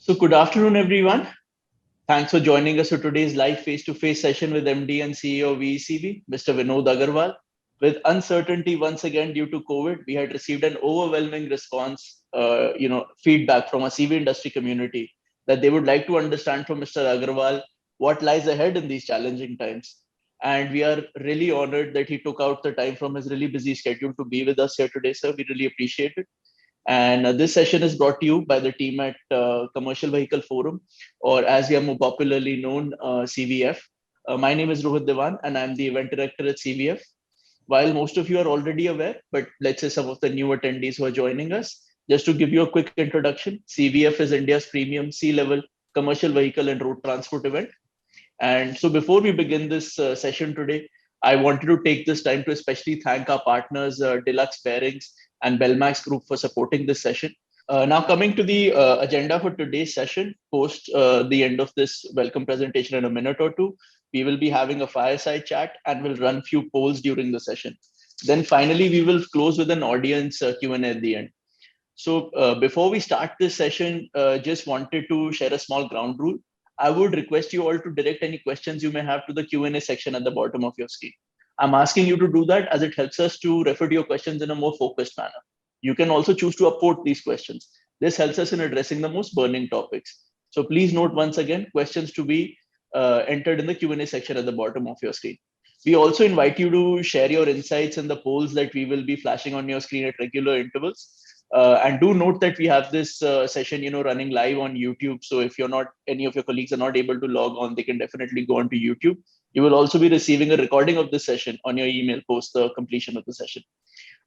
So, good afternoon, everyone. Thanks for joining us for today's live face-to-face session with MD and CEO of VECV, Mr. Vinod Agarwal. With uncertainty once again due to COVID, we had received an overwhelming response, feedback from our CV industry community that they would like to understand from Mr. Agarwal what lies ahead in these challenging times. And we are really honored that he took out the time from his really busy schedule to be with us here today, sir. We really appreciate it. And this session is brought to you by the team at Commercial Vehicle Forum, or as we are more popularly known, CVF. My name is Rohit Devan, and I'm the event director at CVF. While most of you are already aware, but let's say some of the new attendees who are joining us, just to give you a quick introduction, CVF is India's premium C-level commercial vehicle and road transport event. And so before we begin this session today, I wanted to take this time to especially thank our partners, Deluxe Bearings and Belmax Group for supporting this session. Now coming to the agenda for today's session, post the end of this welcome presentation in a minute or two, we will be having a fireside chat and we'll run few polls during the session. Then finally, we will close with an audience Q&A at the end. So before we start this session, just wanted to share a small ground rule. I would request you all to direct any questions you may have to the Q&A section at the bottom of your screen. I'm asking you to do that as it helps us to refer to your questions in a more focused manner. You can also choose to upvote these questions. This helps us in addressing the most burning topics. So please note once again, questions to be entered in the Q&A section at the bottom of your screen. We also invite you to share your insights in the polls that we will be flashing on your screen at regular intervals. And do note that we have this session, running live on YouTube. So if any of your colleagues are not able to log on, they can definitely go onto YouTube. You will also be receiving a recording of this session on your email post the completion of the session.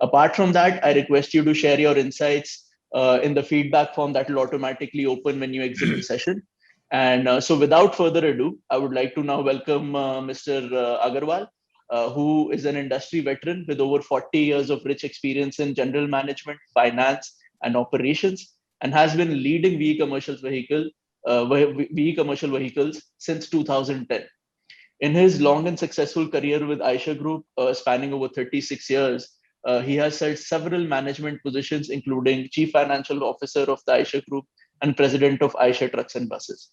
Apart from that, I request you to share your insights in the feedback form that will automatically open when you exit the session. And so without further ado, I would like to now welcome Mr. Agarwal, who is an industry veteran with over 40 years of rich experience in general management, finance, and operations, and has been leading VE commercial vehicles since 2010. In his long and successful career with Eicher Group, spanning over 36 years, he has held several management positions, including Chief Financial Officer of the Eicher Group and President of Eicher Trucks and Buses.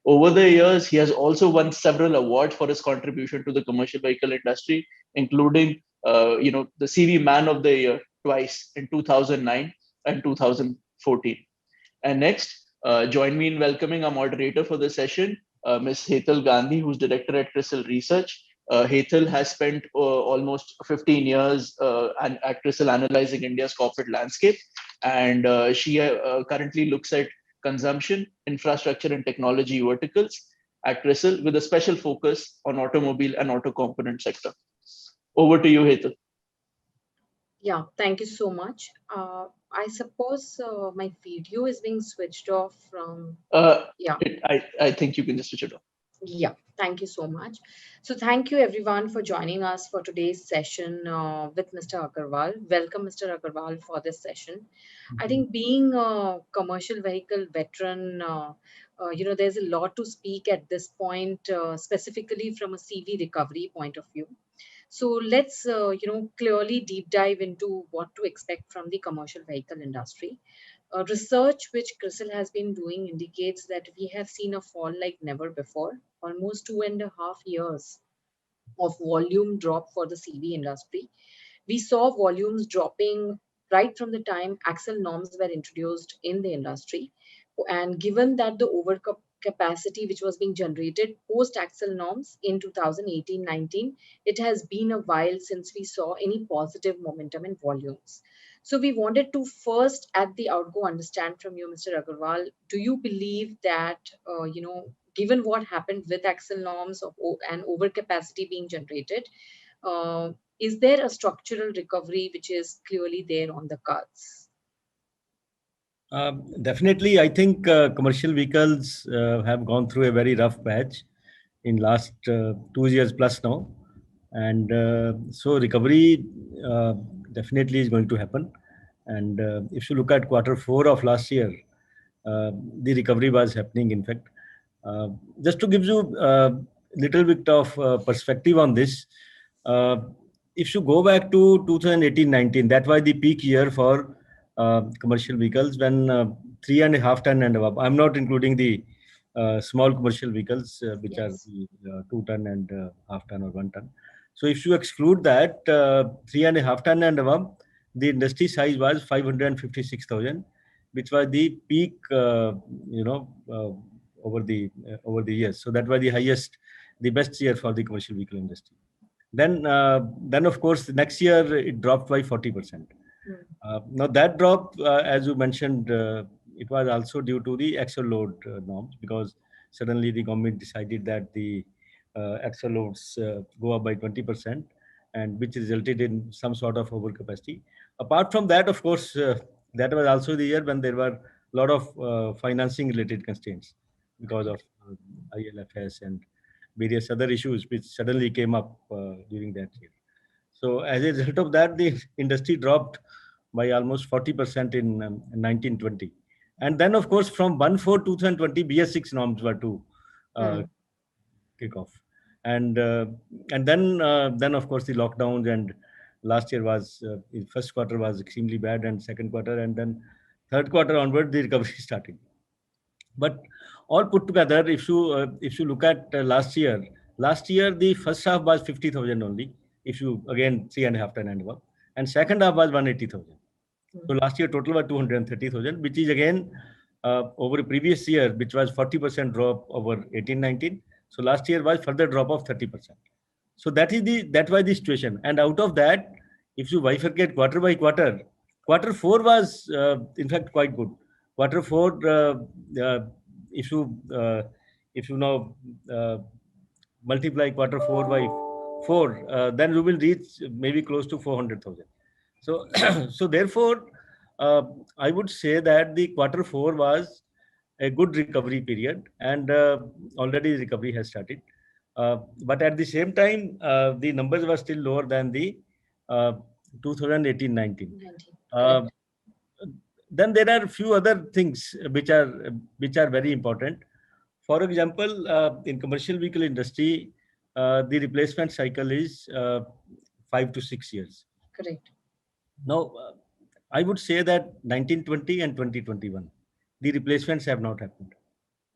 Over the years, he has also won several awards for his contribution to the commercial vehicle industry, including, the CV Man of the Year twice in 2009 and 2014. And next, join me in welcoming our moderator for the session, Ms. Hetal Gandhi, who's director at CRISIL Research. Hetal has spent almost 15 years at CRISIL analyzing India's corporate landscape, and she currently looks at consumption, infrastructure, and technology verticals at CRISIL with a special focus on automobile and auto component sector. Over to you, Hetal. Yeah, thank you so much. I suppose my video is being switched off from. Yeah. I think you can just switch it off. Yeah, thank you so much. So thank you everyone for joining us for today's session with Mr. Agarwal. Welcome, Mr. Agarwal, for this session. I think being a commercial vehicle veteran, there's a lot to speak at this point, specifically from a CV recovery point of view. So let's, clearly deep dive into what to expect from the commercial vehicle industry. Research which CRISIL has been doing indicates that we have seen a fall like never before, almost 2.5 years of volume drop for the CV industry. We saw volumes dropping right from the time axle norms were introduced in the industry. And given that the overcapacity which was being generated post axle norms in 2018-19, it has been a while since we saw any positive momentum in volumes. So we wanted to first at the outgo understand from you, Mr. Agarwal, do you believe that, given what happened with axle norms and overcapacity being generated, is there a structural recovery which is clearly there on the cards? Definitely, I think commercial vehicles have gone through a very rough patch in last 2 years plus now. And so recovery definitely is going to happen. And if you look at Q4 of last year, the recovery was happening, in fact. Just to give you a little bit of perspective on this, if you go back to 2018-19, that was the peak year for commercial vehicles when 3.5 ton and above. I'm not including the small commercial vehicles, which are Yes. 2 ton and half ton or 1 ton. So if you exclude that 3.5 ton and above, the industry size was 556,000, which was the peak, over the years. So that was the highest, the best year for the commercial vehicle industry. Then of course, next year it dropped by 40%. Now that drop, as you mentioned, it was also due to the axle load norms, because suddenly the government decided that the axle loads go up by 20%, and which resulted in some sort of overcapacity. Apart from that, of course, that was also the year when there were a lot of financing related constraints because Right. of ILFS and various other issues which suddenly came up during that year. So as a result of that, the industry dropped by almost 40% in 1920. And then, of course, from 1/4/2020, BS6 norms were to uh, Hmm. kick off. And then of course, the lockdowns, and last year was, the first quarter was extremely bad, and second quarter, and then third quarter onward, the recovery started. But all put together, if you look at last year the first half was 50,000 only. If you again 3.5 ton and above, and second half was 180,000. Hmm. So last year total was 230,000, which is again over the previous year, which was 40% drop over 18-19. So last year was further drop of 30%. So that was the situation. And out of that, if you bifurcate quarter by quarter, quarter four was in fact quite good. Quarter four, uh, if you uh, if you now multiply quarter four by four, then you will reach maybe close to 400,000. So so therefore, uh, I would say that the quarter four was a good recovery period, and already recovery has started. But at the same time, the numbers were still lower than the uh, 2018-19. 19. Uh, Correct. then there are a few other things which are very important. For example, in commercial vehicle industry, the replacement cycle is 5 to 6 years. Correct. Now, I would say that 1920 and 2021, the replacements have not happened.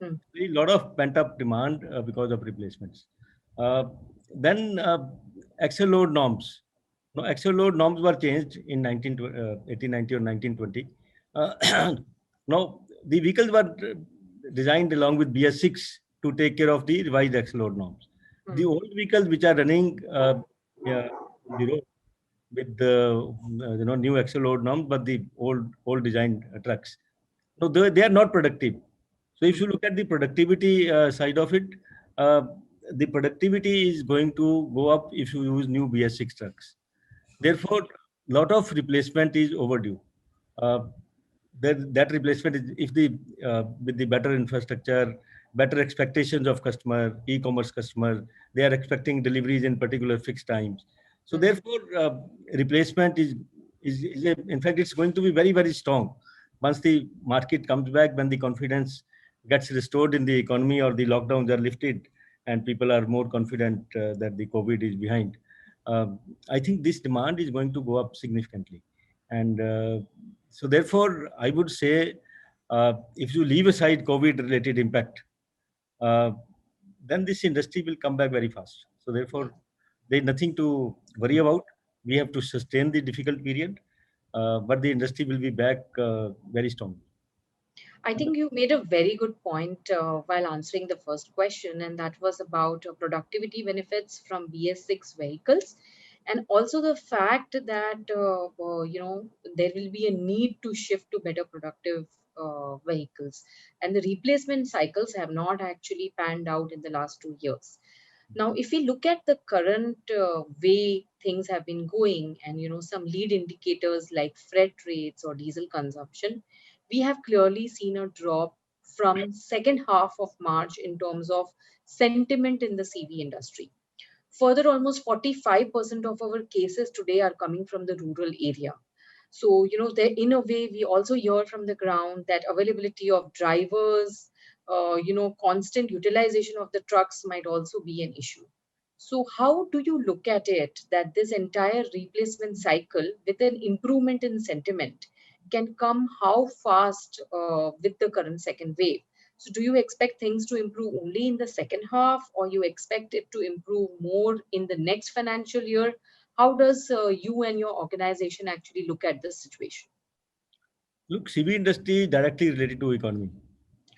Hmm. There is a lot of pent up demand because of replacements. Uh, then axle load norms. No, axle load norms were changed in 1890 or 1920. Now, the vehicles were designed along with BS6 to take care of the revised axle load norms. The Hmm. old vehicles which are running yeah, on the road with the new axle load norms, but the old designed trucks. No, they are not productive. So if Hmm. you look at the productivity side of it, uh, the productivity is going to go up if you use new BS6 trucks. Therefore, lot of replacement is overdue. Uh, that replacement is, if the with the better infrastructure, better expectations of customer, e-commerce customer, they are expecting deliveries in particular fixed times. So Hmm. therefore, replacement in fact, it's going to be very, very strong once the market comes back, when the confidence gets restored in the economy, or the lockdowns are lifted and people are more confident that the COVID is behind. I think this demand is going to go up significantly. And so therefore, I would say, if you leave aside COVID related impact, uh, then this industry will come back very fast. So Yeah. therefore, there's nothing to worry about. We have to sustain the difficult period, but the industry will be back very strong. I think you made a very good point while answering the first question, and that was about productivity benefits from BS6 vehicles, and also the fact that there will be a need to shift to better productive vehicles, and the replacement cycles have not actually panned out in the last 2 years. Now, if we look at the current way things have been going, and some lead indicators like freight rates or diesel consumption, we have clearly seen a drop from second half of March in terms of sentiment in the CV industry. Further, almost 45% of our cases today are coming from the rural area. So, there, in a way, we also hear from the ground that availability of drivers, constant utilization of the trucks might also be an issue. So, how do you look at it that this entire replacement cycle with an improvement in sentiment can come how fast with the current second wave. So do you expect things to improve only in the second half, or you expect it to improve more in the next financial year? How does you and your organization actually look at this situation? Look, CV industry is directly related to economy.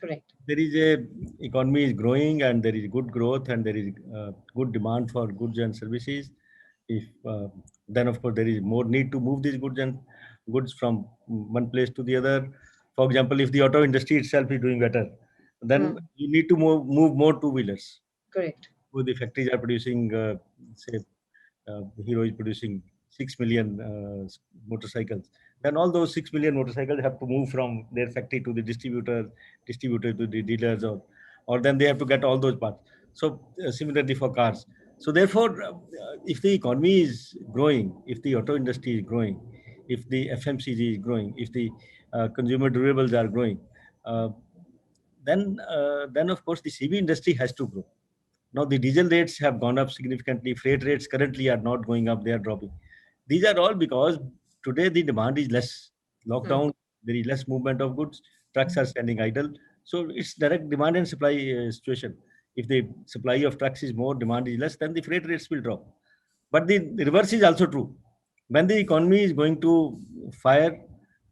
Correct. There is a economy is growing and there is good growth and there is good demand for goods and services. If then of course there is more need to move these goods from one place to the other. For example, if the auto industry itself is doing better, then you need to move more two wheelers. Correct. Who the factories are producing, say, Hero is producing 6 million motorcycles. Then all those 6 million motorcycles have to move from their factory to the distributor to the dealers, or then they have to get all those parts. So similarly for cars. So therefore, if the economy is growing, if the auto industry is growing, if the FMCG is growing, if the consumer durables are growing, uh, then of course the CV industry has to grow. Now the diesel rates have gone up significantly. Freight rates currently are not going up; they are dropping. These are all because today the demand is less. Lockdown, there is less movement of goods. Trucks are standing idle. So it's direct demand and supply situation. If the supply of trucks is more, demand is less, then the freight rates will drop. But the reverse is also true. When the economy is going to fire,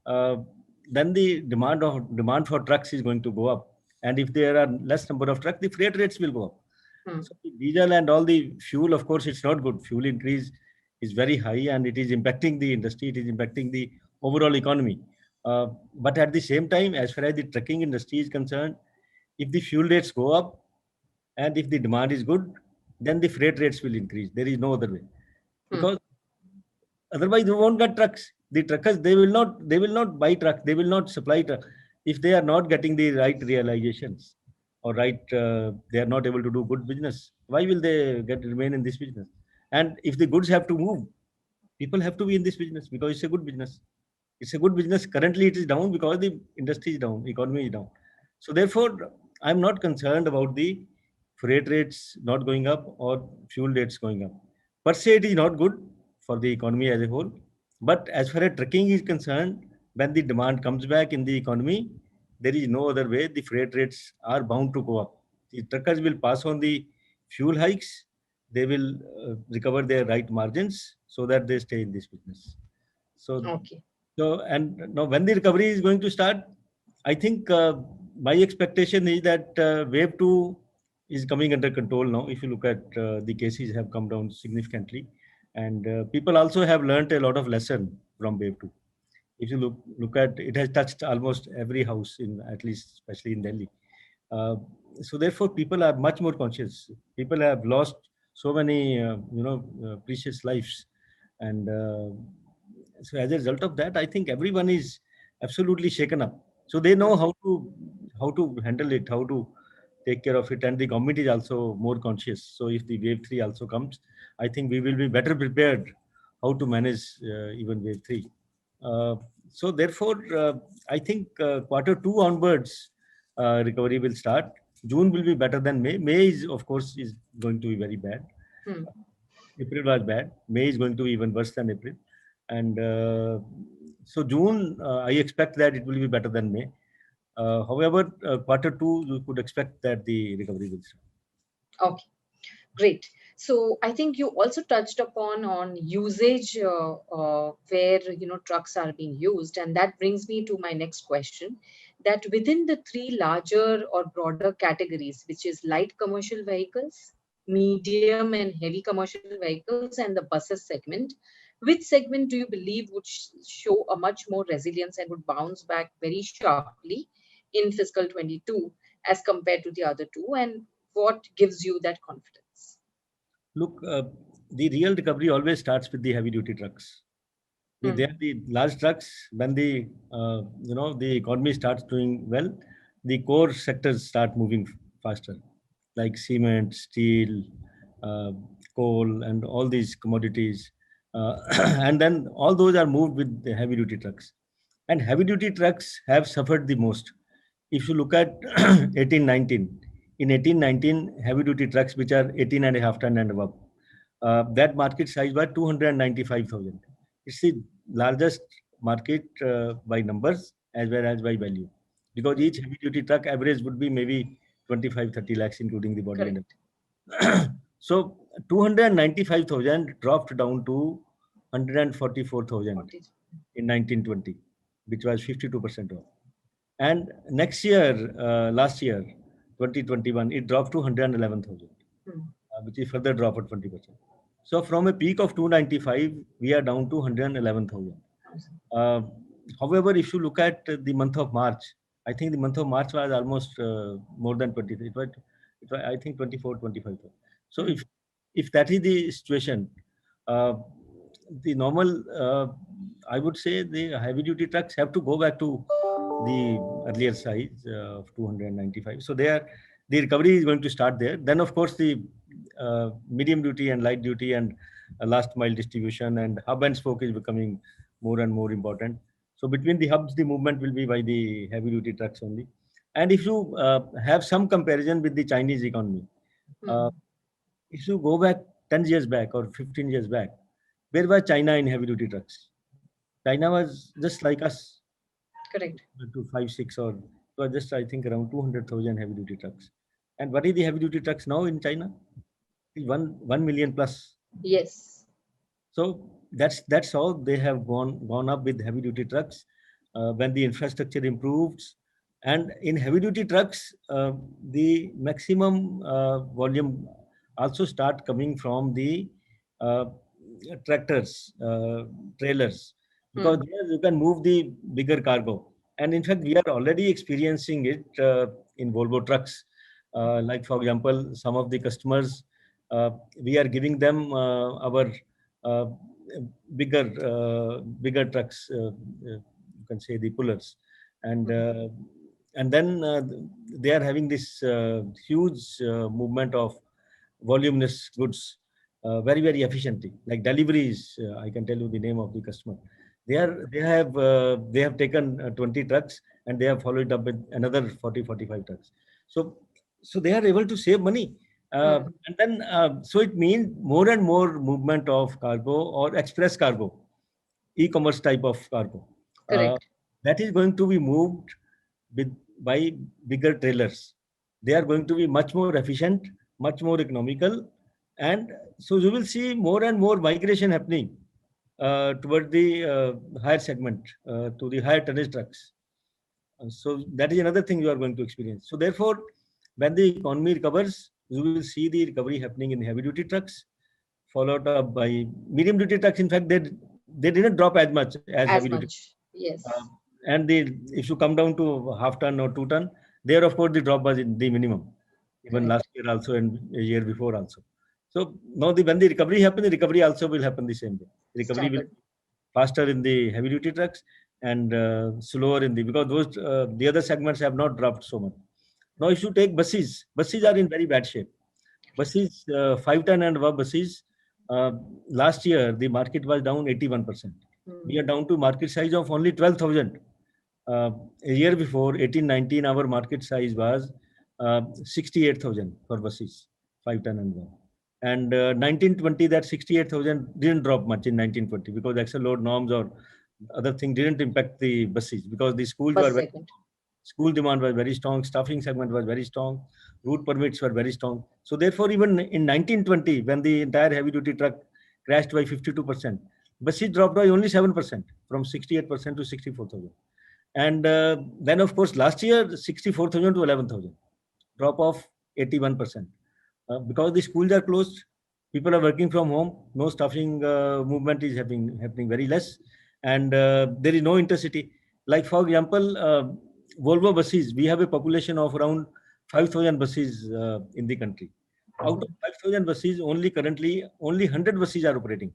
uh, then the demand for trucks is going to go up. And if there are less number of trucks, the freight rates will go up. So the diesel and all the fuel, of course, it's not good. Fuel increase is very high and it is impacting the industry. It is impacting the overall economy. But at the same time, as far as the trucking industry is concerned, if the fuel rates go up and if the demand is good, then the freight rates will increase. There is no other way, because otherwise we won't get trucks. The truckers, they will not buy trucks. They will not supply trucks if they are not getting the right realizations, or right, they are not able to do good business. Why will they remain in this business? And if the goods have to move, people have to be in this business because it's a good business. It's a good business. Currently it is down because the industry is down, economy is down. So therefore I'm not concerned about the freight rates not going up or fuel rates going up. Per se it is not good for the economy as a whole. But as far as trucking is concerned, when the demand comes back in the economy, there is no other way. The freight rates are bound to go up. The truckers will pass on the fuel hikes. They will recover their right margins so that they stay in this business. So, Okay. and now when the recovery is going to start, I think my expectation is that wave two is coming under control now. If you look at the cases have come down significantly, and people also have learnt a lot of lesson from wave two. If you look at, it has touched almost every house in, at least especially in Delhi. Uh, so therefore, people are much more conscious. People have lost so many precious lives, and so as a result of that, I think everyone is absolutely shaken up. So they know how to handle it, how to take care of it, and the government is also more conscious. So if the wave three also comes, I think we will be better prepared how to manage even wave three. Uh, so therefore, I think quarter two onwards, recovery will start. June will be better than May. May is, of course, is going to be very bad. April was bad. May is going to be even worse than April. And so June, I expect that it will be better than May. However, quarter two, you could expect that the recovery will start. Okay. Great. So I think you also touched upon on usage where trucks are being used, and that brings me to my next question. That within the three larger or broader categories, which is light commercial vehicles, medium and heavy commercial vehicles, and the buses segment, which segment do you believe would show a much more resilience and would bounce back very sharply in fiscal 22 as compared to the other two, and what gives you that confidence? Look, the real recovery always starts with the heavy duty trucks. They are the large trucks. When the economy starts doing well, the core sectors start moving faster, like cement, steel, uh, coal, and all these commodities. And then all those are moved with the heavy duty trucks. And heavy duty trucks have suffered the most. If you look at 1819, in 1819, heavy duty trucks, which are 18 and a half ton and above, that market size was 295,000. It's the largest market by numbers as well as by value, because each heavy duty truck average would be maybe 25-30 lakhs, including the body and everything. So 295,000 dropped down to 144,000 in 1920, which was 52% off. And next year, last year, 2021, it dropped to 111,000, which is further drop of 20%. So from a peak of 295, we are down to 111,000. However, if you look at the month of March, I think the month of March was almost more than 20. It was I think 24, 25. So if that is the situation, the normal, I would say the heavy duty trucks have to go back to the earlier size of 295. So the recovery is going to start there. Then of course the medium duty and light duty and last mile distribution and hub and spoke is becoming more and more important. So between the hubs, the movement will be by the heavy duty trucks only. And if you have some comparison with the Chinese economy, if you go back 10 years back or 15 years back, where was China in heavy duty trucks? China was just like us. Correct. To 5, 6, or it was just I think around 200,000 heavy duty trucks. And what is the heavy duty trucks now in China? 1 million plus. Yes. So that's how they have gone up with heavy duty trucks when the infrastructure improves. And in heavy duty trucks, the maximum volume also start coming from the tractors, trailers, because there you can move the bigger cargo. And in fact, we are already experiencing it in Volvo trucks. Like for example, some of the customers, we are giving them our bigger trucks, you can say the pullers, and then they are having this huge movement of voluminous goods very, very efficiently, like deliveries. I can tell you the name of the customer. They have taken 20 trucks and they have followed up with another 40-45 trucks. So they are able to save money. And then, so it means more and more movement of cargo or express cargo, e-commerce type of cargo. That is going to be moved by bigger trailers. They are going to be much more efficient, much more economical. And so you will see more and more migration happening toward the higher segment, to the higher tonnage trucks. So that is another thing you are going to experience. So therefore, when the economy recovers, you will see the recovery happening in heavy duty trucks, followed up by medium duty trucks. In fact, they didn't drop as much as heavy duty. Yes. And if you come down to half ton or 2 ton, there of course the drop was in the minimum, even last year also and a year before also. So now when the recovery happens, the recovery also will happen the same way. Recovery will be faster in the heavy duty trucks and slower in because those the other segments have not dropped so much. Now, if you take buses are in very bad shape. Buses, 5 ton and above buses, last year the market was down 81%. We are down to market size of only 12,000. A year before, 18-19, our market size was 68,000 for buses, 5 ton and above. And 1920, that 68,000 didn't drop much in 1920 because axle load norms or other thing didn't impact the buses because the schools were very, school demand was very strong, staffing segment was very strong, route permits were very strong. So therefore, even in 1920, when the entire heavy duty truck crashed by 52%, buses dropped by only 7%, from 68% to 64,000. And then of course, last year, 64,000 to 11,000, drop of 81%. Because the schools are closed, people are working from home, no staffing movement is happening very less, and there is no intercity. Like for example, Volvo buses, we have a population of around 5,000 buses in the country. Out of 5,000 buses, currently only 100 buses are operating.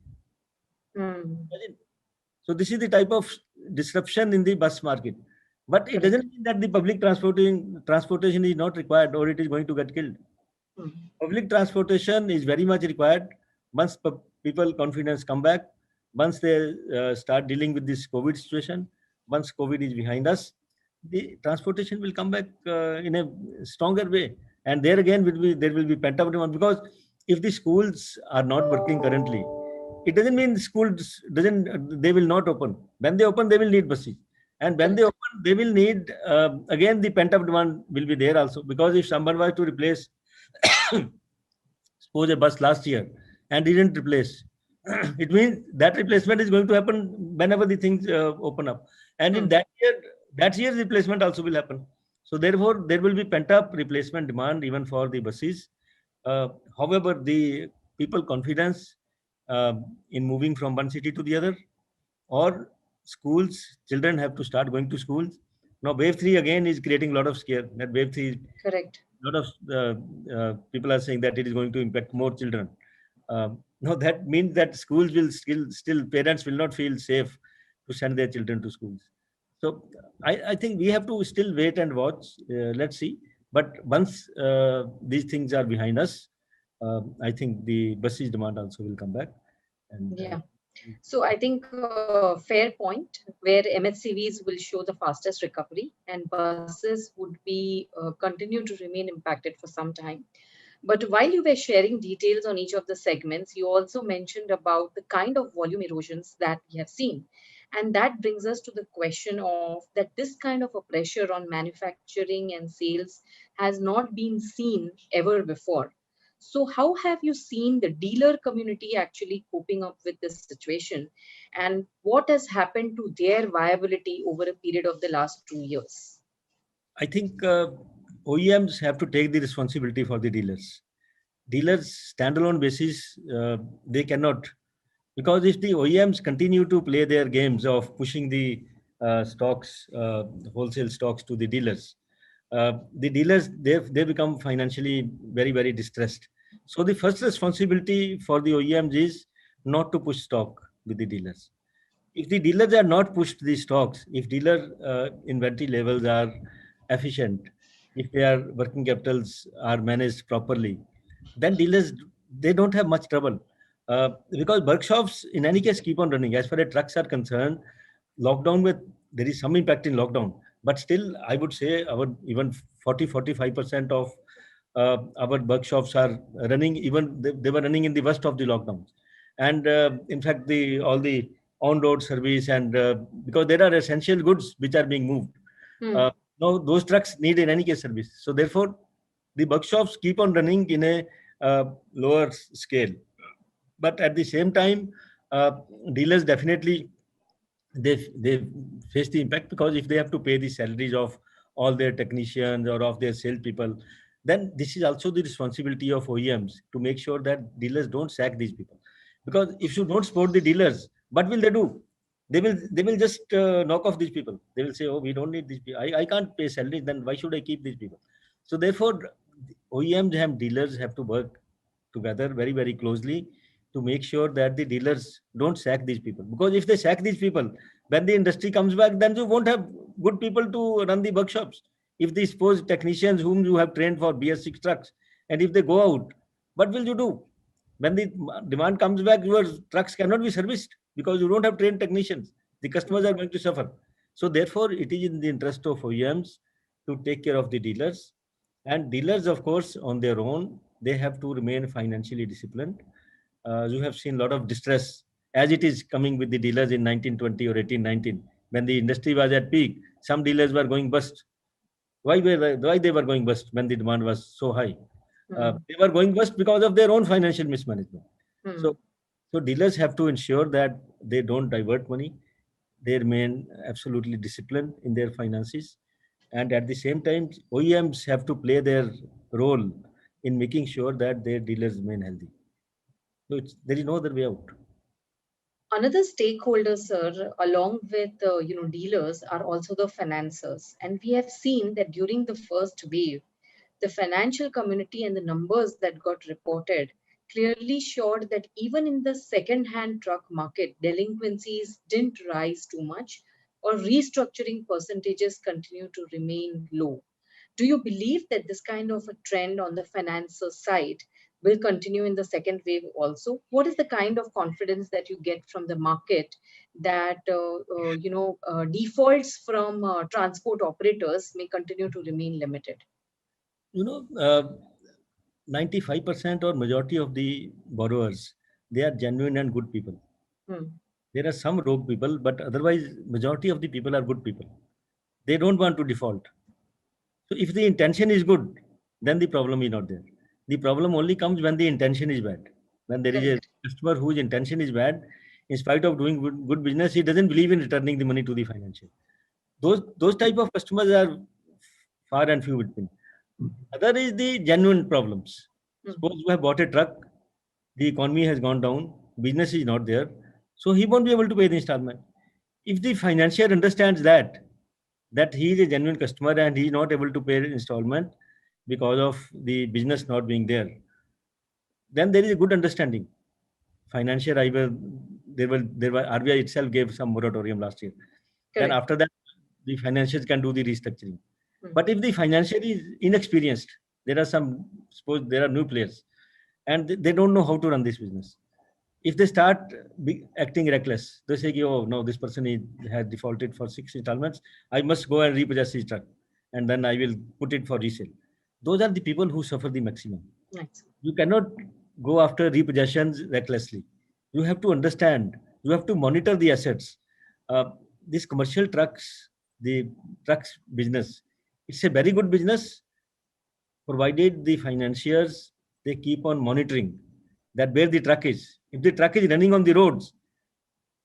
So this is the type of disruption in the bus market. But it doesn't mean that the public transportation is not required or it is going to get killed. Public transportation is very much required once people confidence come back, once they start dealing with this COVID situation, once COVID is behind us, the transportation will come back in a stronger way. And there again there will be pent up demand, because if the schools are not working currently, it doesn't mean schools they will not open. When they open, they will need buses. And when they open, they will need, again, the pent-up demand will be there also. Because if someone was to replace, suppose a bus last year and didn't replace, it means that replacement is going to happen whenever the things open up. And in that year's replacement also will happen. So therefore, there will be pent-up replacement demand even for the buses. However, the people confidence in moving from one city to the other, or schools, children have to start going to schools. Now, wave 3 again is creating a lot of scare. That wave 3, Correct. a lot of people are saying that it is going to impact more children. No, that means that schools will still parents will not feel safe to send their children to schools. So I think we have to still wait and watch. Let's see. But once these things are behind us, I think the buses demand also will come back. And Yeah. So I think fair point, where MHCVs will show the fastest recovery and buses would be continue to remain impacted for some time. But while you were sharing details on each of the segments, you also mentioned about the kind of volume erosions that we have seen. And that brings us to the question of that this kind of a pressure on manufacturing and sales has not been seen ever before. So, how have you seen the dealer community actually coping up with this situation? And what has happened to their viability over a period of the last 2 years? I think OEMs have to take the responsibility for the dealers. Dealers standalone basis, they cannot, because if the OEMs continue to play their games of pushing the stocks, wholesale stocks to the dealers they become financially very distressed. So the first responsibility for the OEMs is not to push stock with the dealers. If the dealers are not pushed the stocks, if dealer inventory levels are efficient, if their working capitals are managed properly, then dealers, they don't have much trouble. Because workshops in any case keep on running. As far as trucks are concerned, there is some impact in lockdown, but still I would say our even 40-45% of our workshops are running. Even they were running in the worst of the lockdowns. And in fact, all the on-road service, and because there are essential goods which are being moved. Now those trucks need in any case service. So therefore, the workshops keep on running in a lower scale. But at the same time, dealers definitely they face the impact, because if they have to pay the salaries of all their technicians or of their salespeople, then this is also the responsibility of OEMs to make sure that dealers don't sack these people. Because if you don't support the dealers, what will they do? They will just knock off these people. They will say, oh, we don't need these people. I can't pay salaries, then why should I keep these people? So therefore, OEMs and dealers have to work together very closely to make sure that the dealers don't sack these people. Because if they sack these people, when the industry comes back, then you won't have good people to run the workshops. If they suppose technicians whom you have trained for BS6 trucks, and if they go out, what will you do? When the demand comes back, your trucks cannot be serviced because you don't have trained technicians. The customers are going to suffer. So therefore, it is in the interest of OEMs to take care of the dealers. And dealers, of course, on their own, they have to remain financially disciplined. You have seen a lot of distress as it is coming with the dealers in 1920 or 1819. When the industry was at peak, some dealers were going bust. Why they were going bust when the demand was so high? They were going bust because of their own financial mismanagement. So dealers have to ensure that they don't divert money. They remain absolutely disciplined in their finances. And at the same time, OEMs have to play their role in making sure that their dealers remain healthy. So there is no other way out. Another stakeholder, sir, along with dealers, are also the financiers, and we have seen that during the first wave, the financial community and the numbers that got reported clearly showed that even in the second-hand truck market, delinquencies didn't rise too much, or restructuring percentages continue to remain low. Do you believe that this kind of a trend on the financer side will continue in the second wave also? What is the kind of confidence that you get from the market that defaults from transport operators may continue to remain limited? 95% or majority of the borrowers, they are genuine and good people. Hmm. There are some rogue people, but otherwise, majority of the people are good people. They don't want to default. So if the intention is good, then the problem is not there. The problem only comes when the intention is bad. When there is a Correct. customer whose intention is bad, in spite of doing good business, he doesn't believe in returning the money to the financier. Those type of customers are far and few between. Other is the genuine problems. Hmm. Suppose you have bought a truck, the economy has gone down, business is not there, so he won't be able to pay the installment. If the financier understands that he is a genuine customer and he is not able to pay installment because of the business not being there, then there is a good understanding. Financier, there were RBI itself gave some moratorium last year. Then Correct. after that, the financiers can do the restructuring. Hmm. But if the financier is inexperienced, there are some, suppose there are new players, and they don't know how to run this business. If they start acting reckless, they say, oh no, this person has defaulted for 6 installments. I must go and repossess his truck, and then I will put it for resale. Those are the people who suffer the maximum. Nice. You cannot go after repossessions recklessly. You have to understand. You have to monitor the assets. This commercial trucks, the trucks business, it's a very good business, provided the financiers they keep on monitoring that where the truck is. If the truck is running on the roads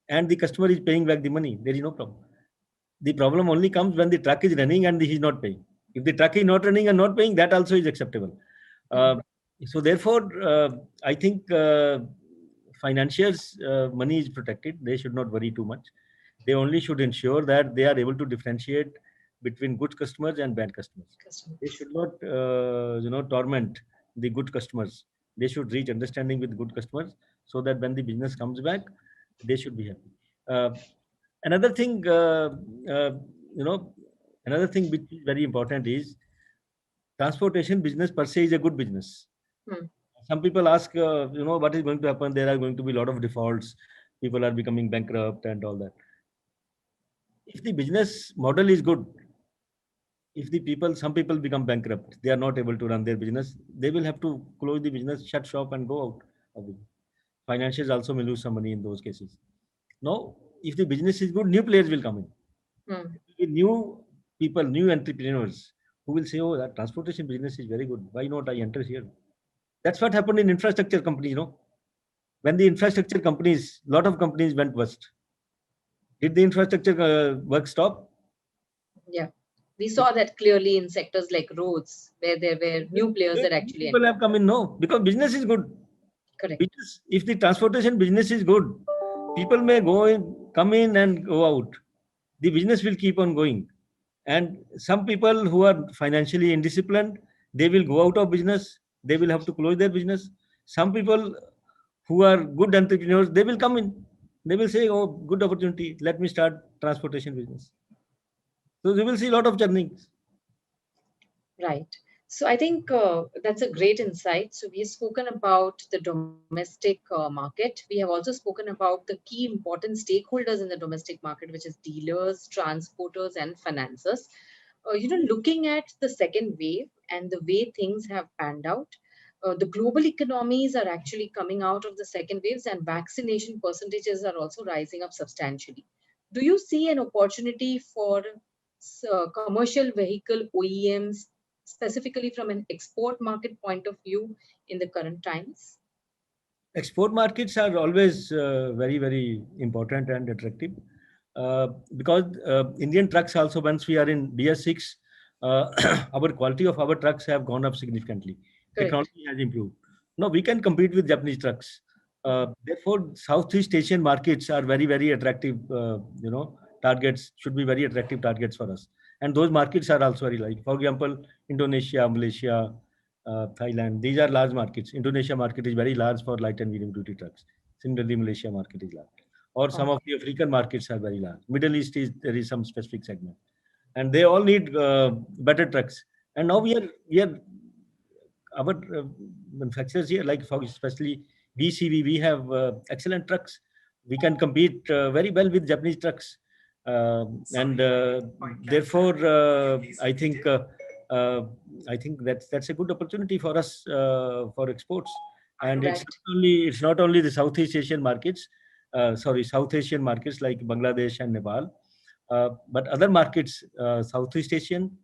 and the customer is paying back the money, there is no problem. The problem only comes when the truck is running and he is not paying. If the truck is not running and not paying, that also is acceptable. Uh, so therefore, I think financiers' money is protected. They should not worry too much. They only should ensure that they are able to differentiate between good customers and bad customers. Customer. They should not, torment the good customers. They should reach understanding with good customers so that when the business comes back, they should be happy. Uh, another thing, uh, you know, another thing which is very important is transportation business per se is a good business. Hmm. Some people ask, what is going to happen? There are going to be a lot of defaults. People are becoming bankrupt and all that. If the business model is good, if some people become bankrupt, they are not able to run their business, they will have to close the business, shut shop and go out of it. Financiers also may lose some money in those cases. Now, if the business is good, new players will come in. Hmm. New people, new entrepreneurs who will say, oh, that transportation business is very good. Why not I enter here? That's what happened in infrastructure companies. When the infrastructure companies, lot of companies went bust. Did the infrastructure work stop? Yeah. We saw that clearly in sectors like roads, where there were new players that New actually people entered. have come in, no, because business is good. Correct. Business, if the transportation business is good, people may go in, come in and go out. The business will keep on going. And some people who are financially indisciplined, they will go out of business. They will have to close their business. Some people who are good entrepreneurs, they will come in. They will say, oh, good opportunity. Let me start transportation business. So you will see a lot of churnings. Right. So I think that's a great insight. So we have spoken about the domestic market. We have also spoken about the key important stakeholders in the domestic market, which is dealers, transporters, and financiers. Looking at the second wave and the way things have panned out, the global economies are actually coming out of the second waves, and vaccination percentages are also rising up substantially. Do you see an opportunity for commercial vehicle OEMs, specifically from an export market point of view, in the current times? Export markets are always very, very important and attractive because Indian trucks also, once we are in BS6, our quality of our trucks have gone up significantly. Correct. Technology has improved. Now we can compete with Japanese trucks. Therefore, Southeast Asian markets are very, very attractive. Targets should be very attractive targets for us. And those markets are also very large. For example, Indonesia, Malaysia, Thailand. These are large markets. Indonesia market is very large for light and medium duty trucks. Similarly, Malaysia market is large. Or some of the African markets are very large. Middle East there is some specific segment, and they all need better trucks. And now we are our manufacturers here, like especially VCV, we have excellent trucks. We can compete very well with Japanese trucks, and therefore I think that's a good opportunity for us for exports. And Right. it's not only the Southeast Asian markets, South Asian markets like Bangladesh and Nepal, but other markets, Southeast Asian,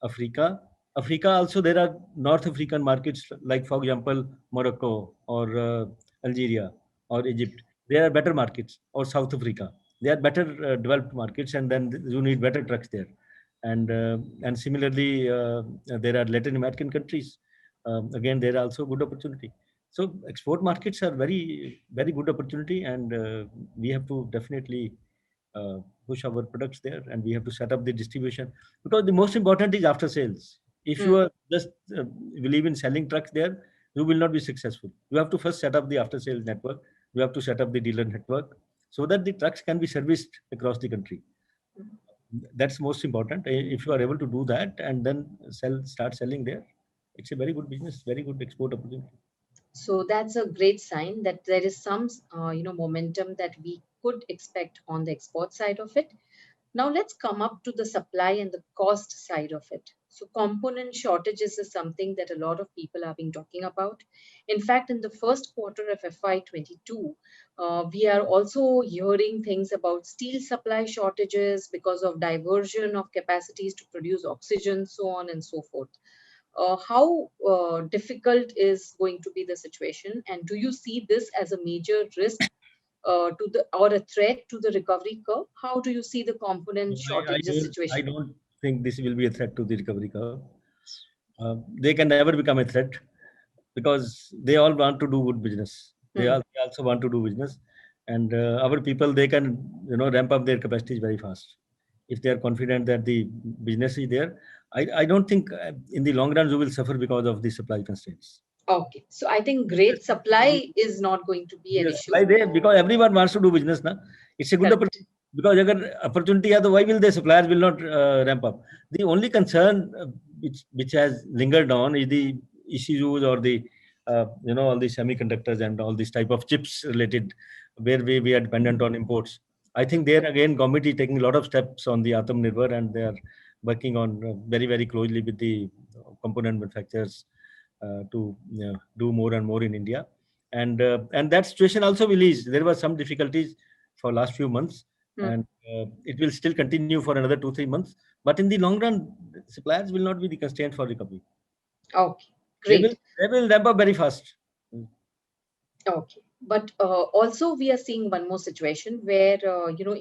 Africa. Africa also, there are North African markets like, for example, Morocco or Algeria or Egypt. They are better markets, or South Africa. They are better developed markets, and then you need better trucks there. And similarly, there are Latin American countries. Again, there are also good opportunity. So export markets are very good opportunity, and we have to definitely uh, push our products there, and we have to set up the distribution, because the most important is after sales. If you Hmm. are just believe in selling trucks there, you will not be successful. You have to first set up the after sales network. You have to set up the dealer network so that the trucks can be serviced across the country. That's most important. If you are able to do that and then start selling there, it's a very good business, very good export opportunity. So that's a great sign that there is some, momentum that we could expect on the export side of it. Now let's come up to the supply and the cost side of it. So component shortages is something that a lot of people have been talking about. In fact, in the first quarter of FY22, we are also hearing things about steel supply shortages because of diversion of capacities to produce oxygen, so on and so forth. How difficult is going to be the situation, and do you see this as a major risk to the or a threat to the recovery curve? How do you see the component shortages I situation? don't think this will be a threat to the recovery curve. They can never become a threat because they all want to do good business. Hmm. They also want to do business, and our people, they can ramp up their capacities very fast if they are confident that the business is there. I don't think in the long run you will suffer because of the supply constraints. Okay, so I think great supply is not going to be an Yes, issue. supply there because everyone wants to do business now. It's a good Correct. opportunity because अगर opportunity है तो why will the suppliers will not ramp up? The only concern which has lingered on is the issues or the all the semiconductors and all these type of chips related where we are dependent on imports. I think there again government is taking a lot of steps on the Atmanirbhar, and they are working on very closely with the component manufacturers to do more and more in India. And that situation also will ease. There were some difficulties for last few months, Hmm. and it will still continue for another 2-3 months. But in the long run, suppliers will not be the constraint for recovery. Okay, They will great. they will ramp up very fast. Okay, but also we are seeing one more situation where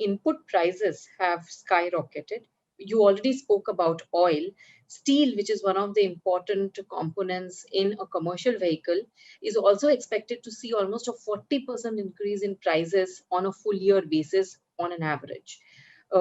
input prices have skyrocketed. You already spoke about oil, steel, which is one of the important components in a commercial vehicle, is also expected to see almost a 40% increase in prices on a full year basis on an average.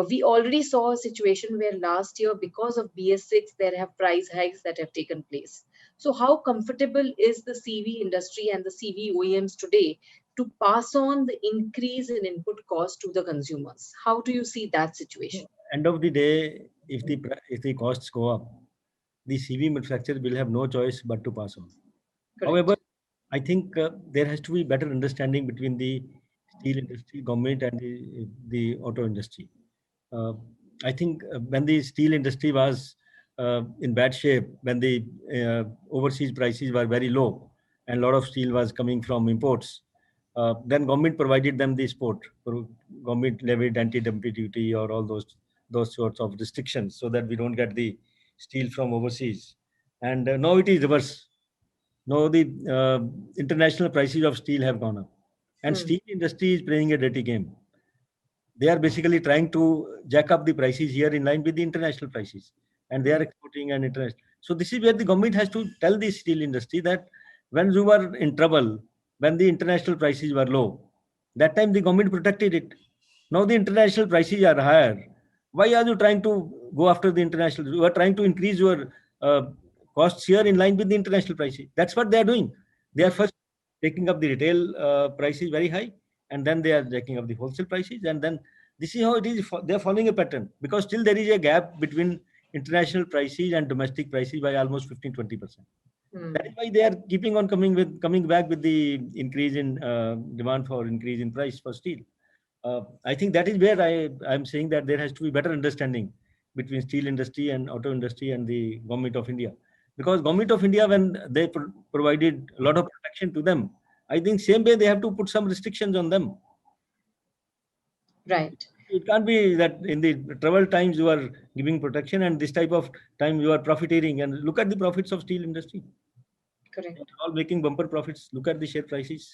We already saw a situation where last year, because of BS6, there have price hikes that have taken place. So, how comfortable is the CV industry and the CV OEMs today to pass on the increase in input cost to the consumers? How do you see that situation? End of the day, if the costs go up, the CV manufacturer will have no choice but to pass on. However, Correct. I think there has to be better understanding between the steel industry, government, and the auto industry. Uh, I think when the steel industry was in bad shape, when the overseas prices were very low, and a lot of steel was coming from imports, then government provided them the support. Government levied anti-dumping duty or all those sorts of restrictions so that we don't get the steel from overseas. And now it is reverse. Now the international prices of steel have gone up, and Hmm. steel industry is playing a dirty game. They are basically trying to jack up the prices here in line with the international prices, and they are Hmm. exporting and interest. So this is where the government has to tell the steel industry that when you were in trouble, when the international prices were low, that time the government protected it. Now the international prices are higher. Why are you trying to go after the international? You are trying to increase your uh, costs here in line with the international prices. That's what they are doing. They are Hmm. first taking up the retail prices very high, and then they are jacking up the wholesale prices, and then this is how it is. They are following a pattern because still there is a gap between international prices and domestic prices by almost 15-20%. That is Hmm. why they are keeping on coming back with the increase in demand for increase in price for steel. I think that is where I'm saying that there has to be better understanding between steel industry and auto industry and the government of India, because Government of India, when they provided a lot of protection to them, I think same way they have to put some restrictions on them. Right. It can't be that in the trouble times you are giving protection and this type of time you are profiteering. And look at the profits of steel industry. Correct. They're all making bumper profits. Look at the share prices.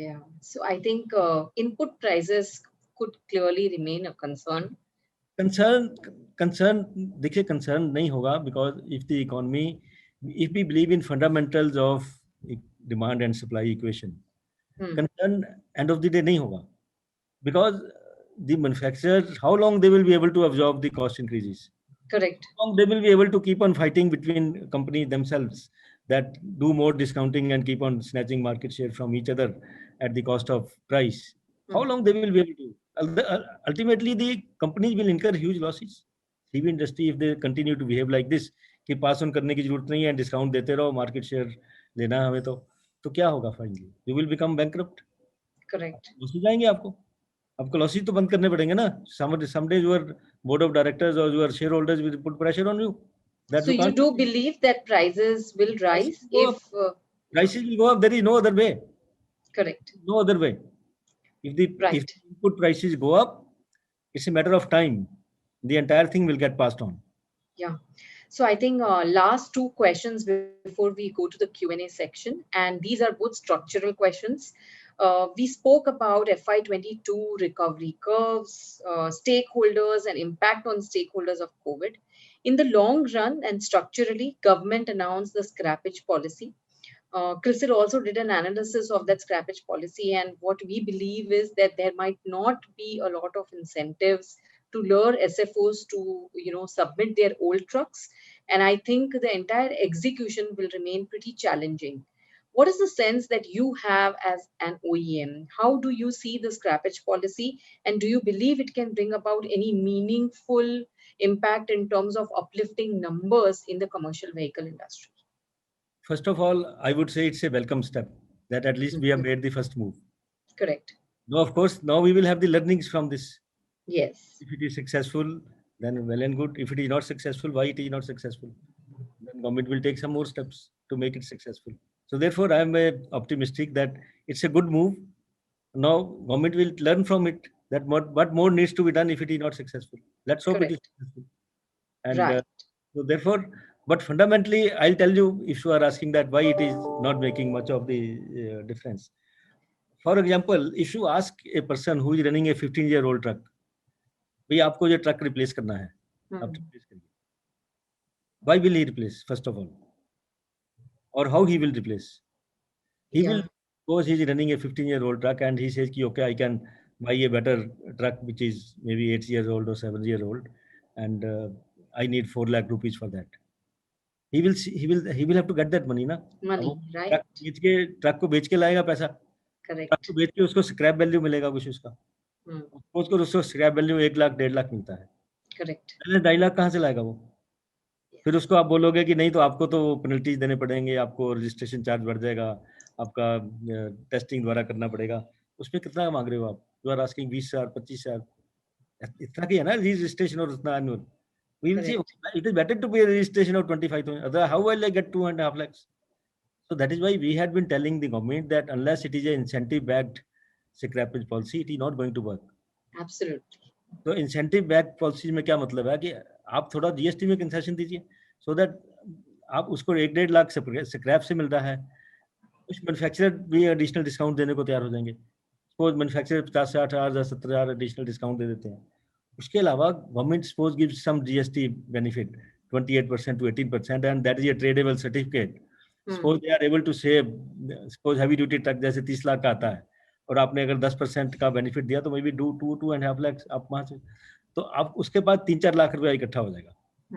Yeah. So I think input prices could clearly remain a concern. Concern देखिए concern नहीं होगा, because if the economy, if we believe in fundamentals of demand and supply equation, concern end of the day नहीं होगा, because the manufacturers, how long they will be able to absorb the cost increases? Correct. How long they will be able to keep on fighting between companies themselves that do more discounting and keep on snatching market share from each other at the cost of price? How long they will be able to? Ultimately, the companies will incur huge losses. CV industry, if they continue to behave like this, कि pass on करने की जरूरत नहीं है, discount देते रहो, market share लेना हमें तो क्या होगा finally? You will become bankrupt. Correct. Losses जाएंगे आपको लॉसेस तो बंद करने पड़ेंगे ना. Some days your board of directors or your shareholders will put pressure on you. So you do believe that prices will rise if prices will go up? There is no other way. Correct. No other way. If the input prices go up, it's a matter of time. The entire thing will get passed on. Yeah. So I think last two questions before we go to the Q&A section, and these are both structural questions. We spoke about FY22 recovery curves, stakeholders and impact on stakeholders of COVID. In the long run and structurally, government announced the scrappage policy. CRISIL also did an analysis of that scrappage policy, and what we believe is that there might not be a lot of incentives to lure SFOs to submit their old trucks, and I think the entire execution will remain pretty challenging. What is the sense that you have as an OEM? How do you see the scrappage policy, and do you believe it can bring about any meaningful impact in terms of uplifting numbers in the commercial vehicle industry? First of all, I would say it's a welcome step that at least we have made the first move. Correct. Now, of course, now we will have the learnings from this. Yes. If it is successful, then well and good. If it is not successful, why it is not successful? Then government will take some more steps to make it successful. So therefore, I am optimistic that it's a good move. Now, government will learn from it that what more needs to be done if it is not successful. Let's hope it is successful. And so therefore, but fundamentally, I'll tell you, if you are asking that why it is not making much of the difference. For example, if you ask a person who is running a 15-year-old truck, भाई आपको ये truck replace करना है, आप replace करिए. Why will he replace, first of all? Or how he will replace? He will, because he is running a 15-year-old truck and he says, okay, I can buy a better truck which is maybe 8 years old or 7 years old, and I need 4 lakh rupees for that. He will have to get that money, na? Money, right? Truck को बेच के लाएगा पैसा. Correct. Truck को बेच के उसको scrap value मिलेगा कुछ उसका. उसको स्क्रैप वैल्यू 1 लाख 1.5 लाख मिलता है. करेक्ट. 2.5 लाख कहाँ से लाएगा वो? फिर उसको आप बोलोगे कि नहीं तो आपको तो पेनल्टीज देने पड़ेंगे, आपको रजिस्ट्रेशन चार्ज बढ़ जाएगा, आपका टेस्टिंग द्वारा करना पड़ेगा. उसमें कितना मांग रहे हो आप? यू आर आस्किंग 20,000 25,000, इतना की है ना रजिस्ट्रेशन और उतना annual. We will see. It is better to pay a registration of 25,000. Otherwise, how will I get 2.5 lakhs? So that is why we had been telling the government that unless it is an incentive-backed scrappage policy, it is not going to work. Absolutely. तो incentive-backed policy में क्या मतलब है कि आप थोड़ा GST में concession दीजिए, so that आप उसको 1.5 लाख स्क्रैप से मिल रहा है, कुछ मैन्युफैक्चरर भी एडिशनल डिस्काउंट देने को तैयार हो जाएंगे. सपोज मैन्युफैक्चरर 50,000 70,000 एडिशनल डिस्काउंट दे देते हैं. उसके अलावा government suppose gives some GST benefit 28% to 18%, and that is a tradable certificate. Suppose they are able to save, suppose heavy duty truck जैसे 30 लाख का आता है और आपने अगर 10% का बेनिफिट दिया तो मे बी 2.5 लाख आप वहां से, तो आप उसके बाद 3-4 लाख रुपया इकट्ठा हो जाएगा.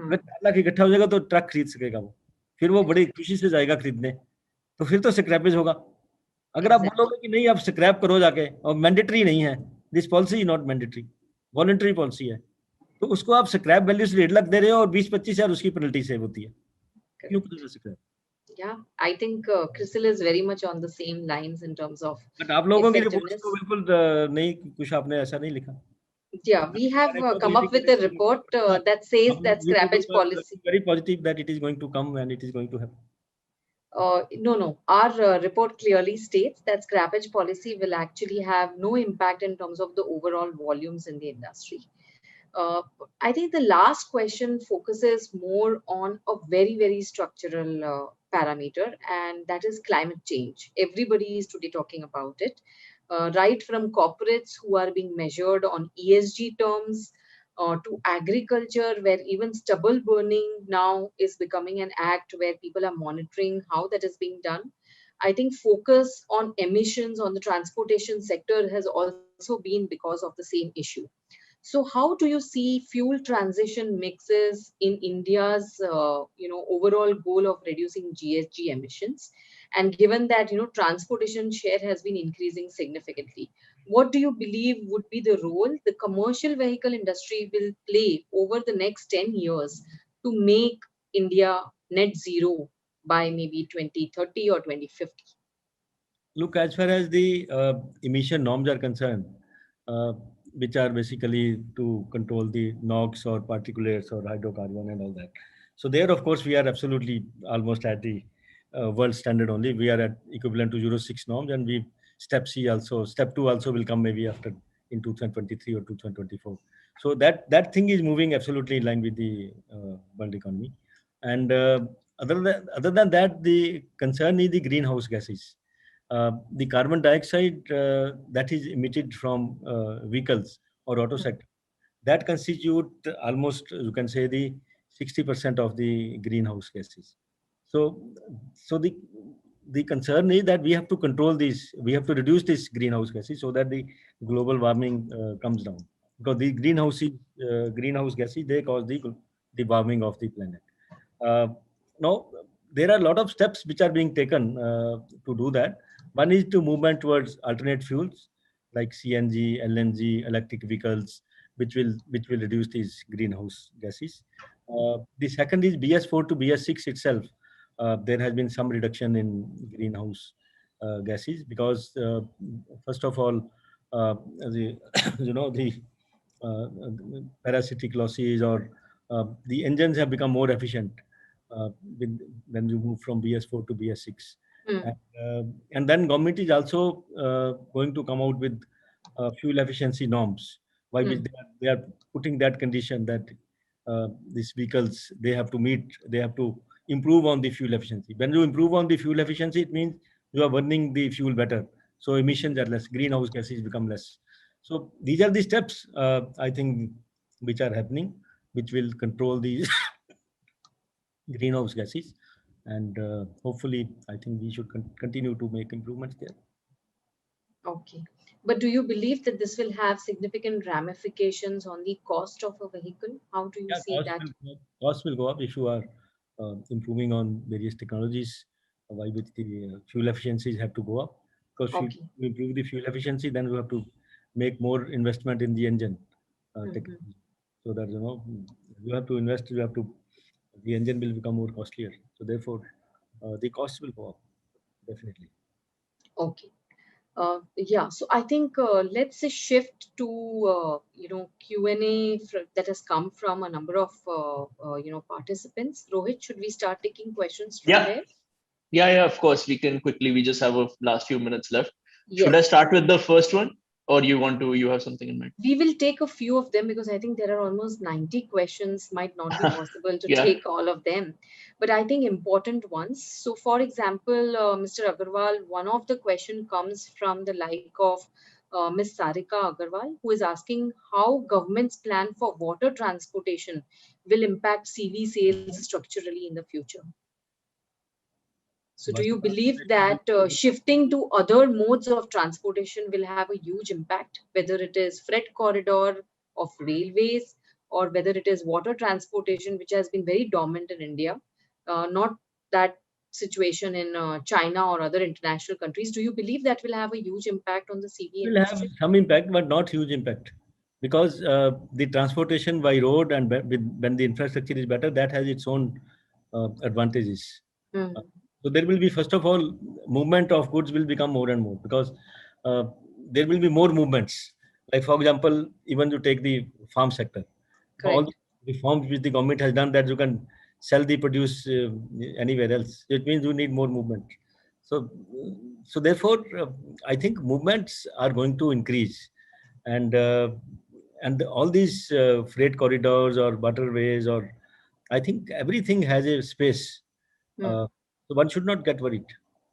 अगर 4 लाख इकट्ठा हो जाएगा तो ट्रक खरीद सकेगा वो, फिर वो बड़ी खुशी से जाएगा खरीदने, तो फिर तो स्क्रैपेज होगा. अगर आप बोलोगे कि नहीं आप स्क्रैप करो जाके और मैंडेटरी नहीं है, this policy is not mandatory, voluntary policy है, तो उसको आप स्क्रैप वैल्यू से 1.5 लाख दे रहे हो और 20-25 हजार उसकी पेनल्टी सेव होती है. क्यों करेगा scrap? Yeah, I think CRISIL is very much on the same lines in terms of. But आप लोगों की रिपोर्ट्स तो बिल्कुल नहीं, कुछ आपने ऐसा नहीं लिखा. Yeah, we have come up with a report that says that scrappage policy. Very positive that it is going to come and it is going to happen. No. Our report clearly states that scrappage policy will actually have no impact in terms of the overall volumes in the industry. I think the last question focuses more on a very, very structural parameter, and that is climate change. Everybody is today talking about it, right from corporates who are being measured on ESG terms to agriculture, where even stubble burning now is becoming an act where people are monitoring how that is being done. I think focus on emissions on the transportation sector has also been because of the same issue. So how do you see fuel transition mixes in India's overall goal of reducing GHG emissions? And given that transportation share has been increasing significantly, what do you believe would be the role the commercial vehicle industry will play over the next 10 years to make India net zero by maybe 2030 or 2050? Look, as far as the emission norms are concerned, uh, which are basically to control the NOx or particulates or hydrocarbon and all that. So there, of course, we are absolutely almost at the world standard only. We are at equivalent to Euro 6 norms, and we step C also, step 2 also will come maybe after in 2023 or 2024. So that thing is moving absolutely in line with the world economy. And other than that, the concern is the greenhouse gases. The carbon dioxide that is emitted from vehicles or auto sector, that constitute almost, you can say, the 60% of the greenhouse gases. So, so the concern is that we have to control these, we have to reduce these greenhouse gases so that the global warming comes down. Because the greenhouse gases, they cause the warming of the planet. Uh, Now, there are a lot of steps which are being taken to do that. One is to movement towards alternate fuels like CNG, LNG, electric vehicles, which will reduce these greenhouse gases. The second is BS4 to BS6 itself. There has been some reduction in greenhouse gases because, first of all, the the uh, parasitic losses or the engines have become more efficient uh, with, when you move from BS4 to BS6. Hmm. And then government is also going to come out with fuel efficiency norms, by which Hmm. they are putting that condition that these vehicles, they have to improve on the fuel efficiency. When you improve on the fuel efficiency, it means you are burning the fuel better. So emissions are less, greenhouse gases become less. So these are the steps, I think, which are happening, which will control these greenhouse gases. And hopefully, I think we should continue to make improvements there. Okay. But do you believe that this will have significant ramifications on the cost of a vehicle? How do you Yeah, see that? cost will go up if you are improving on various technologies, by which the fuel efficiencies have to go up. Because if Okay. you improve the fuel efficiency, then you have to make more investment in the engine Mhm. technology. So that you have to invest, the engine will become more costlier. So therefore, the cost will go up definitely. Okay. Yeah. So I think let's say shift to Q&A that has come from a number of participants. Rohit, should we start taking questions from Yeah, there? yeah, of course. We can quickly, we just have a last few minutes left. Should I Yes. start with the first one, or you have something in mind? We will take a few of them because I think there are almost 90 questions, might not be possible to Yeah. take all of them, but I think important ones. So for example, Mr. Agarwal, one of the question comes from the like of Ms. Sarika Agarwal, who is asking how government's plan for water transportation will impact CV sales structurally in the future. So do Water you believe transportation that shifting to other modes of transportation will have a huge impact, whether it is freight corridor of railways or whether it is water transportation, which has been very dominant in India, not that situation in China or other international countries. Do you believe that will have a huge impact on the CV will have industry? some impact, but not huge impact, because the transportation by road and when the infrastructure is better, that has its own advantages. Uh, Hmm. so there will be, first of all, movement of goods will become more and more because uh, there will be more movements. Like for example, even you take the farm sector, all Correct. the reforms which the government has done that you can sell the produce anywhere else. It means you need more movement. So, so therefore, I think movements are going to increase, and all these freight corridors or waterways, or I think everything has a space. Hmm. So one should not get worried.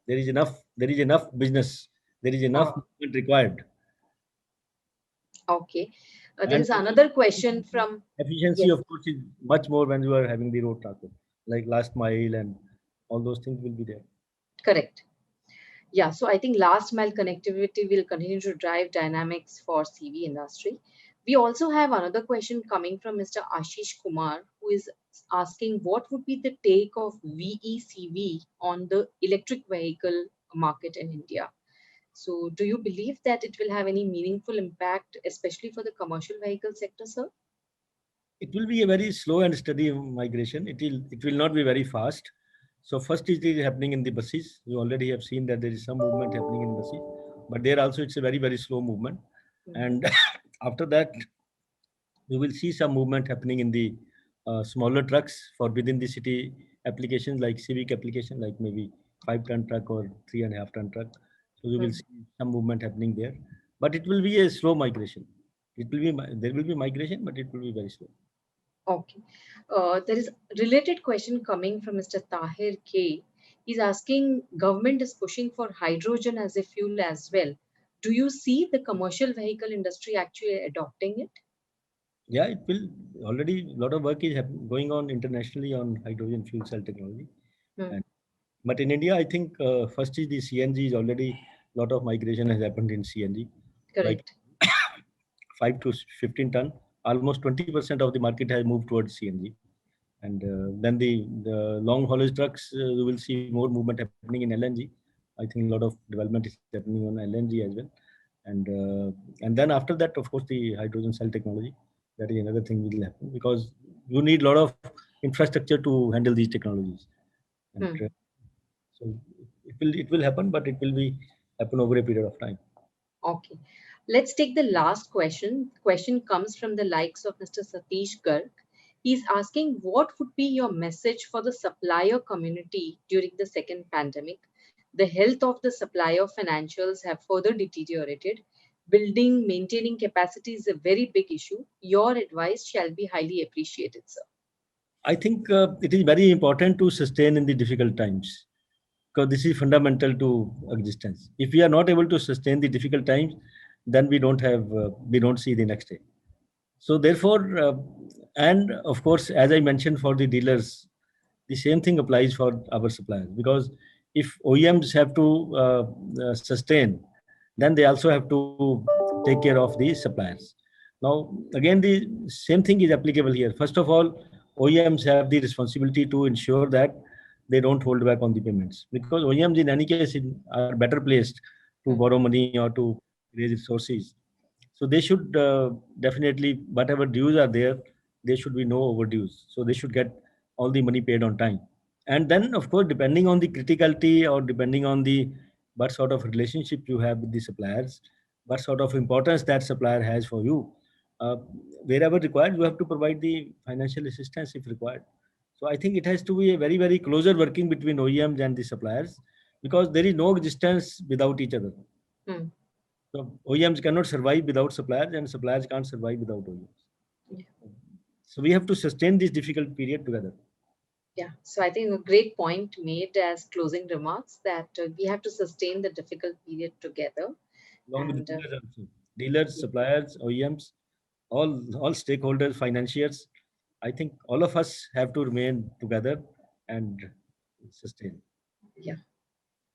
There is enough. There is enough business. There is enough Oh, movement required. okay. There And is another question from, efficiency, yes, of course, is much more when you are having the road transport, like last mile and all those things will be there. correct. Yeah, so I think last mile connectivity will continue to drive dynamics for CV industry. We also have another question coming from Mr. Ashish Kumar, who is asking what would be the take of VECV on the electric vehicle market in India? So do you believe that it will have any meaningful impact, especially for the commercial vehicle sector, sir? It will be a very slow and steady migration. It will not be very fast. So first it is happening in the buses. You already have seen that there is some movement happening in buses, but there also it's a very slow movement. Hmm. And after that, you will see some movement happening in the smaller trucks for within the city applications, like civic application, like maybe 5-ton truck or 3.5-ton truck. So you will Hmm. see some movement happening there, but it will be a slow migration. There will be migration, but it will be very slow. Okay. There is related question coming from Mr. Tahir K. He's asking, government is pushing for hydrogen as a fuel as well. Do you see the commercial vehicle industry actually adopting it? Yeah, it will. Already a lot of work is going on internationally on hydrogen fuel cell technology. Hmm. And but in India, I think first is the CNG is already a lot of migration has happened in CNG, like Correct. 5 to 15 ton. Almost 20% of the market has moved towards CNG. And then the long haulage trucks, you will see more movement happening in LNG. I think a lot of development is happening on LNG as well. And then after that, of course, the hydrogen cell technology. That is another thing will happen because you need a lot of infrastructure to handle these technologies. And Hmm. so it will happen, but it will be happen over a period of time. Okay. Let's take the last question. Question comes from the likes of Mr. Satish Garg. He's asking, what would be your message for the supplier community during the second pandemic? The health of the supplier financials have further deteriorated. Building, maintaining capacity is a very big issue. Your advice shall be highly appreciated, sir. I think it is very important to sustain in the difficult times because this is fundamental to existence. If we are not able to sustain the difficult times, then we don't see the next day. So therefore, and of course, as I mentioned for the dealers, the same thing applies for our suppliers because if OEMs have to sustain, then they also have to take care of the suppliers. Now, again, the same thing is applicable here. First of all, OEMs have the responsibility to ensure that they don't hold back on the payments because OEMs, in any case, are better placed to Hmm. borrow money or to raise resources. So they should definitely, whatever dues are there, there should be no overdues. So they should get all the money paid on time. And then, of course, depending on the criticality or depending on the what sort of relationship you have with the suppliers, what sort of importance that supplier has for you, uh, wherever required, you have to provide the financial assistance if required. So I think it has to be a very closer working between OEMs and the suppliers because there is no existence without each other. Hmm. So OEMs cannot survive without suppliers, and suppliers can't survive without OEMs. Yeah. So we have to sustain this difficult period together. Yeah, so I think a great point made as closing remarks that we have to sustain the difficult period together. Along with And dealers also. Dealers, suppliers, OEMs, all stakeholders, financiers. I think all of us have to remain together and sustain. yeah,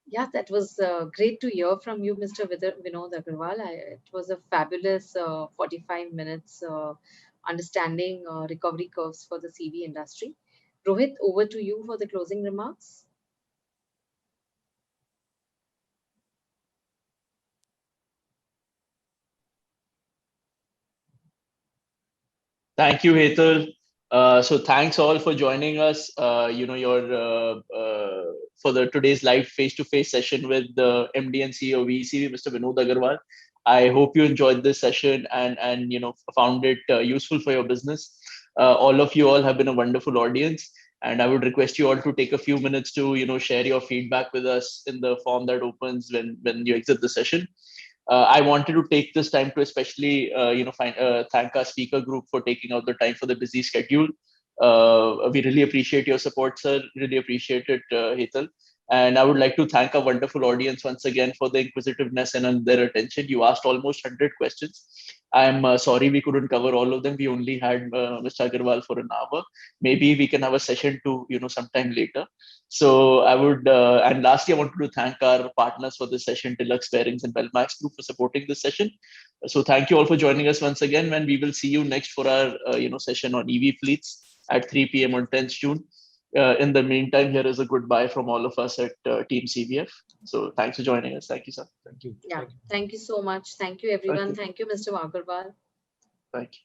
yeah, that was great to hear from you, Mr. Vinod Agarwal. It was a fabulous 45 minutes understanding recovery curves for the CV industry. Rohit, over to you for the closing remarks. Thank you, Hetal. So thanks all for joining us. Your for the today's live face-to-face session with the MD and CEO of VECV, Mr. Vinod Agarwal. I hope you enjoyed this session and found it useful for your business. All of you all have been a wonderful audience, and I would request you all to take a few minutes to share your feedback with us in the form that opens when you exit the session. I wanted to take this time to especially thank our speaker group for taking out the time for the busy schedule. We really appreciate your support, sir. Really appreciate it, Hetal. And I would like to thank our wonderful audience once again for the inquisitiveness and their attention. You asked almost 100 questions. I'm sorry we couldn't cover all of them. We only had Mr. Agarwal for an hour. Maybe we can have a session to sometime later. So I would, and lastly, I wanted to thank our partners for this session, Deluxe Bearings and Belmax Group, for supporting this session. So thank you all for joining us once again. When we will see you next for our session on EV fleets at 3 p.m. on 10th June. In the meantime, here is a goodbye from all of us at Team CVF. So thanks for joining us. Thank you, sir. Thank you. Yeah, thank you so much. Thank you, everyone. Thank you, Mr. Agarwal. Thank you.